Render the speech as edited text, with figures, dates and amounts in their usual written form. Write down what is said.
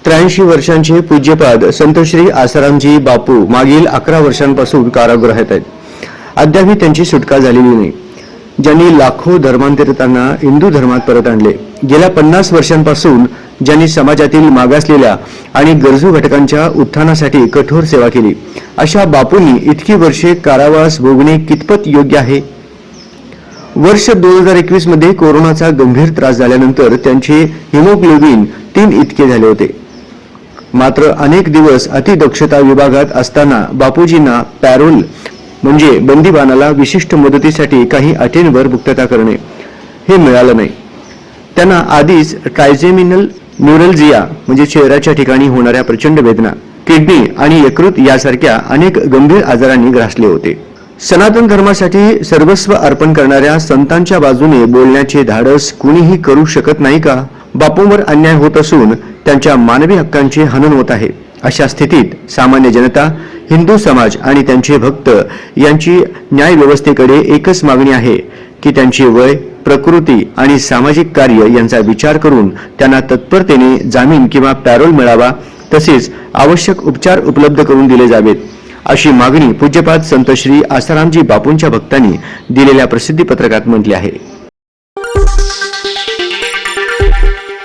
83 वर्षांचे पूज्यपाद संत श्री आसारामजी बापू मागील 11 वर्षांपासून कारागृहात आहेत. अद्यापही त्यांची सुटका झालेली नाही. ज्यांनी लाखो धर्मांतरितांना हिंदू धर्मात परत आणले, गेल्या 50 वर्षांपासून ज्यांनी समाजातील मागासलेल्या आणि गरजू घटकांच्या उत्थानासाठी कठोर सेवा केली, अशा बापूंनी इतकी वर्षे कारावास भोगणे कितपत योग्य आहे? वर्ष 2021 मध्ये कोरोनाचा गंभीर त्रास झाल्यानंतर त्यांचे हिमोग्लोबिन 3 इतके झाले होते. मात्र अनेक दिवस अतिदक्षता विभागात असताना बापूजींना पॅरोल म्हणजे बंदीवानाला विशिष्ट मुदतीसाठी काही अटींवर मुक्तता करणे हे मिळालं नाही. त्यांना आधीच ट्रायजेमिनल न्यूरल्जिया म्हणजे चेहऱ्याच्या ठिकाणी होणाऱ्या प्रचंड वेदना, किडनी आणि यकृत यासारख्या अनेक गंभीर आजारांनी ग्रासले होते. सनातन धर्मासाठी सर्वस्व अर्पण करणाऱ्या संतांच्या बाजूने बोलण्याचे धाडस कुणीही करू शकत नाही का? बापूंवर अन्याय होत असून त्यांच्या मानवी हक्कांचे हनन होत आहे. अशा स्थितीत सामान्य जनता, हिंदू समाज आणि त्यांचे भक्त यांची न्याय व्यवस्थेकडे एकच मागणी आहे की त्यांचे वय, प्रकृती आणि सामाजिक कार्य यांचा विचार करून त्यांना तत्परतेने जामीन किंवा पॅरोल मिळावा, तसेच आवश्यक उपचार उपलब्ध करून दिले जावेत, अशी मागणी पूज्यपाद संत श्री आसारामजी बापूंच्या भक्तांनी दिलेल्या प्रसिद्धी पत्रकात म्हटली आहे.